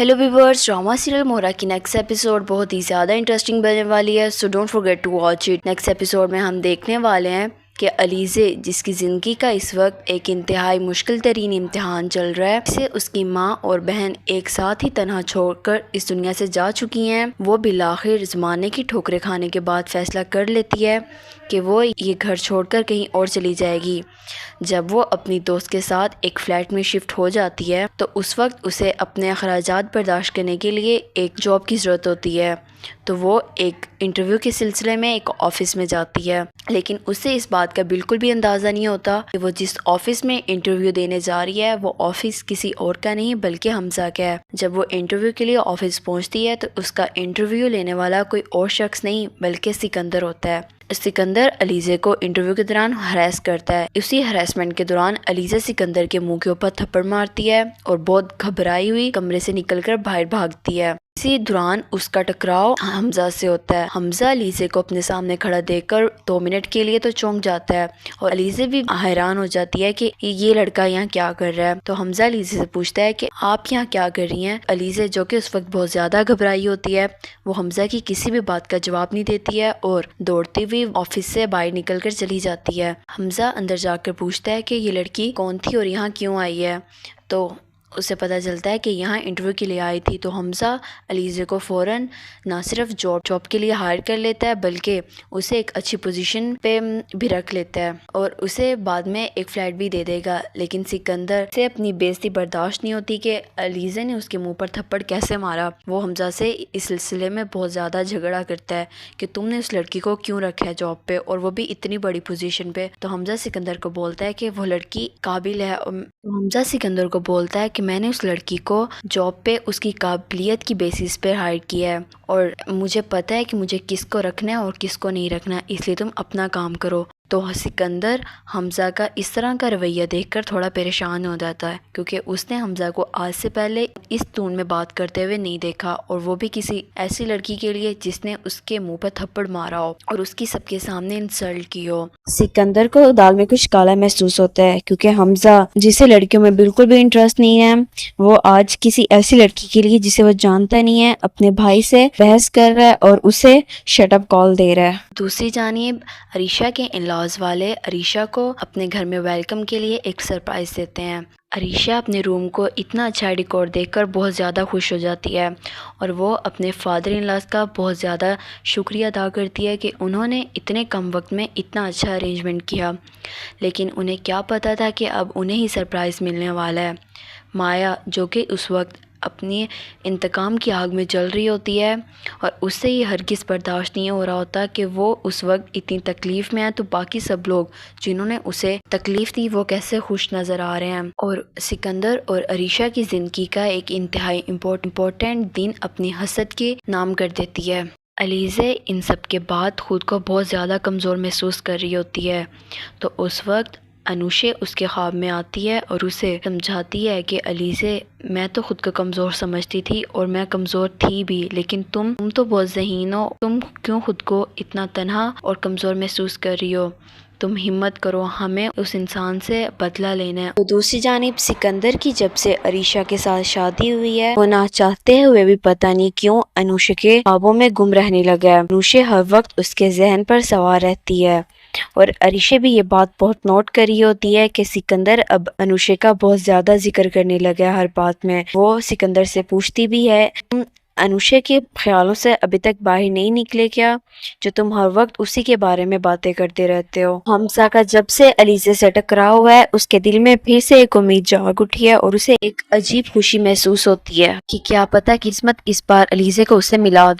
Hello viewers, drama serial मोहरा की next episode बहुत ही ज़्यादा इंटरेस्टिंग बनने वाली है, so don't forget to watch it. Next episode में हम देखने वाले हैं कि अलीज़े, जिसकी ज़िंदगी का इस वक्त एक इंतहाई मुश्किल तरीन इम्तिहान चल रहा है, इसे उसकी माँ और बहन एक साथ ही तनहा छोड़कर इस दुनिया से जा चुकी हैं, वो बिलाखिर ज़माने की ठोकरें खाने के बाद फ़ैसला कर लेती है कि वो ये घर छोड़कर कहीं और चली जाएगी। जब वो अपनी दोस्त के साथ एक फ़्लैट में शिफ्ट हो जाती है तो उस वक्त उसे अपने अखराजात बर्दाश्त करने के लिए एक जॉब की ज़रूरत होती है, तो वो एक इंटरव्यू के सिलसिले में एक ऑफ़िस में जाती है। लेकिन उसे इस बात का बिल्कुल भी अंदाज़ा नहीं होता कि वो जिस ऑफ़िस में इंटरव्यू देने जा रही है वो ऑफ़िस किसी और का नहीं बल्कि हमज़ा का है। जब वो इंटरव्यू के लिए ऑफ़िस पहुंचती है तो उसका इंटरव्यू लेने वाला कोई और शख्स नहीं बल्कि सिकंदर होता है। सिकंदर अलीज़े को इंटरव्यू के दौरान हरास करता है। उसी हरासमेंट के दौरान अलीज़े सिकंदर के मुंह के ऊपर थप्पड़ मारती है और बहुत घबराई हुई कमरे से निकलकर बाहर भागती है। इसी दौरान उसका टकराव हमज़ा से होता है। हमज़ा अलीज़े को अपने सामने खड़ा देखकर 2 मिनट के लिए तो चौंक जाता है और अलीज़े भी हैरान हो जाती है कि ये लड़का यहाँ क्या कर रहा है। तो हमज़ा अलीज़े से पूछता है कि आप यहाँ क्या कर रही हैं। अलीज़े, जो कि उस वक्त बहुत ज़्यादा घबराई होती है, वो हमज़ा की किसी भी बात का जवाब नहीं देती है और दौड़ती हुई ऑफिस से बाहर निकल कर चली जाती है। हमज़ा अंदर जाकर पूछता है कि ये लड़की कौन थी और यहाँ क्यों आई है। तो उसे पता चलता है कि यहाँ इंटरव्यू के लिए आई थी। तो हमज़ा अलीज़े को फ़ौरन ना सिर्फ जॉब के लिए हायर कर लेता है बल्कि उसे एक अच्छी पोजीशन पे भी रख लेता है और उसे बाद में एक फ़्लैट भी दे देगा। लेकिन सिकंदर से अपनी बेइज्जती बर्दाश्त नहीं होती कि अलीज़े ने उसके मुंह पर थप्पड़ कैसे मारा। वो हमज़ा से इस सिलसिले में बहुत ज़्यादा झगड़ा करता है कि तुमने उस लड़की को क्यों रखा है जॉब पे और वो भी इतनी बड़ी पोजीशन पे। तो हमज़ा सिकंदर को बोलता है कि वो लड़की काबिल है। हमज़ा सिकंदर को बोलता है कि मैंने उस लड़की को जॉब पे उसकी काबिलियत की बेसिस पे हायर किया है और मुझे पता है कि मुझे किसको रखना है और किसको नहीं रखना, इसलिए तुम अपना काम करो। तो सिकंदर हमज़ा का इस तरह का रवैया देखकर थोड़ा परेशान हो जाता है क्योंकि उसने हमज़ा को आज से पहले इस टोन में बात करते हुए नहीं देखा और वो भी किसी ऐसी लड़की के लिए जिसने उसके मुंह पर थप्पड़ मारा हो और उसकी सबके सामने इंसल्ट की हो। सिकंदर को दाल में कुछ काला महसूस होता है क्योंकि हमज़ा, जिसे लड़कियों में बिल्कुल भी इंटरेस्ट नहीं है, वो आज किसी ऐसी लड़की के लिए जिसे वो जानता नहीं है अपने भाई से बहस कर रहा है और उसे शट अप कॉल दे रहा है। दूसरी जानिब अरीशा के इन-लॉज वाले अरीशा को अपने घर में वेलकम के लिए एक सरप्राइज़ देते हैं। अरीशा अपने रूम को इतना अच्छा डेकोर देखकर बहुत ज़्यादा खुश हो जाती है और वो अपने फादर इन लॉज का बहुत ज़्यादा शुक्रिया अदा करती है कि उन्होंने इतने कम वक्त में इतना अच्छा अरेंजमेंट किया। लेकिन उन्हें क्या पता था कि अब उन्हें ही सरप्राइज़ मिलने वाला है। माया, जो कि उस वक्त अपनी इंतकाम की आग में जल रही होती है और उससे ये हरगिज़ बर्दाश्त नहीं हो रहा होता कि वो उस वक्त इतनी तकलीफ़ में है तो बाकी सब लोग जिन्होंने उसे तकलीफ़ दी वो कैसे खुश नज़र आ रहे हैं। और सिकंदर और अरीशा की ज़िंदगी का एक इंतहाई इम्पोर्टेंट दिन अपनी हसद के नाम कर देती है। अलीज़े इन सब के बाद ख़ुद को बहुत ज़्यादा कमज़ोर महसूस कर रही होती है तो उस वक्त अनुशे उसके ख्वाब में आती है और उसे समझाती है कि अलीज़े, मैं तो ख़ुद को कमज़ोर समझती थी और मैं कमज़ोर थी भी, लेकिन तुम तो बहुत ज़हीन हो, तुम क्यों ख़ुद को इतना तन्हा और कमज़ोर महसूस कर रही हो। तुम हिम्मत करो, हमें उस इंसान से बदला लेना है। तो दूसरी जानिब सिकंदर की जब से अरीशा के साथ शादी हुई है वो ना चाहते हुए भी पता नहीं क्यों अनुशे के ख्वाबों में गुम रहने लगा है। अनुशे हर वक्त उसके जहन पर सवार रहती है और अरीशा भी ये बात बहुत नोट करी होती है कि सिकंदर अब अनुशे का बहुत ज़्यादा जिक्र करने लगा है हर बात में। वो सिकंदर से पूछती भी है, तुम अनुशे के ख्यालों से अभी तक बाहर नहीं निकले क्या, जो तुम हर वक्त उसी के बारे में बातें करते रहते हो। हमज़ा का जब से अलीज़े से टकराव हुआ है उसके दिल में फिर से एक उम्मीद जाग उठी है और उसे एक अजीब खुशी महसूस होती है कि क्या पता किस्मत इस बार अलीज़े को उससे मिला